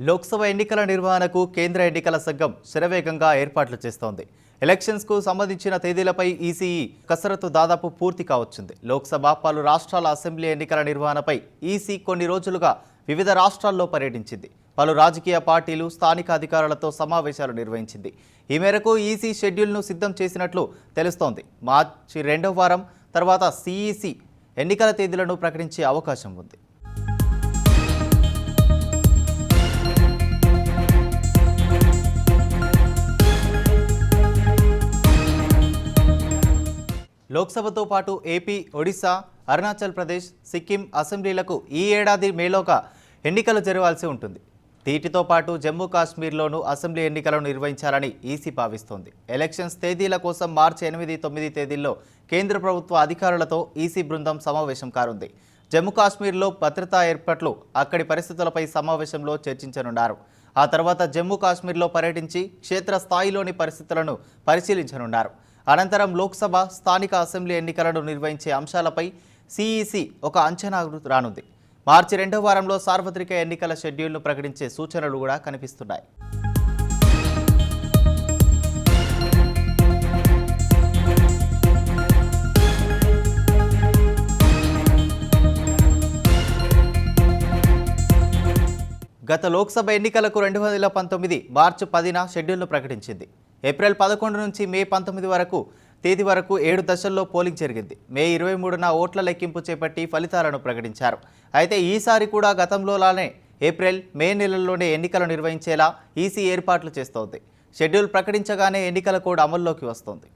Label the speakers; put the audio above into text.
Speaker 1: లోక్సభ ఎన్నికల నిర్వహణకు కేంద్ర ఎన్నికల సంఘం శరవేగంగా ఏర్పాట్లు చేస్తోంది. ఎలక్షన్స్కు సంబంధించిన తేదీలపై ఈసీఈ కసరత్తు దాదాపు పూర్తి కావచ్చింది. లోక్సభ, పలు రాష్ట్రాల అసెంబ్లీ ఎన్నికల నిర్వహణపై ఈసీ కొన్ని రోజులుగా వివిధ రాష్ట్రాల్లో పర్యటించింది. పలు రాజకీయ పార్టీలు, స్థానిక అధికారులతో సమావేశాలు నిర్వహించింది. ఈ మేరకు ఈసీ షెడ్యూల్ను సిద్ధం చేసినట్లు తెలుస్తోంది. మార్చి 2వ వారం తర్వాత సిఈసి ఎన్నికల తేదీలను ప్రకటించే అవకాశం ఉంది. లోక్సభతో పాటు ఏపీ, ఒడిశా, అరుణాచల్ ప్రదేశ్, సిక్కిం అసెంబ్లీలకు ఈ ఏడాది మేలోగా ఎన్నికలు జరగాల్సి ఉంటుంది. వీటితో పాటు జమ్మూ కాశ్మీర్లోనూ అసెంబ్లీ ఎన్నికలను నిర్వహించాలని ఈసీ భావిస్తోంది. ఎలక్షన్స్ తేదీల కోసం మార్చి 8, 9 తేదీల్లో కేంద్ర ప్రభుత్వ అధికారులతో ఈసీ బృందం సమావేశం కానుంది. జమ్మూ కాశ్మీర్లో భద్రతా ఏర్పాట్లు, అక్కడి పరిస్థితులపై సమావేశంలో చర్చించనున్నారు. ఆ తర్వాత జమ్మూ కాశ్మీర్లో పర్యటించి క్షేత్రస్థాయిలోని పరిస్థితులను పరిశీలించనున్నారు. అనంతరం లోక్సభ, స్థానిక అసెంబ్లీ ఎన్నికలను నిర్వహించే అంశాలపై సిఈసి ఒక అంచనా రానుంది. మార్చి 2వ వారంలో సార్వత్రిక ఎన్నికల షెడ్యూల్ను ప్రకటించే సూచనలు కూడా కనిపిస్తున్నాయి. గత లోక్సభ ఎన్నికలకు 2019 మార్చి 10న షెడ్యూల్ను ప్రకటించింది. ఏప్రిల్ 11 నుంచి మే 19 తేదీ వరకు 7 దశల్లో పోలింగ్ జరిగింది. మే 23న ఓట్ల లెక్కింపు చేపట్టి ఫలితాలను ప్రకటించారు. అయితే ఈసారి కూడా గతంలోలానే ఏప్రిల్, మే నెలల్లోనే ఎన్నికలు నిర్వహించేలా ఈసీ ఏర్పాట్లు చేస్తోంది. షెడ్యూల్ ప్రకటించగానే ఎన్నికల కోడ్ అమల్లోకి వస్తోంది.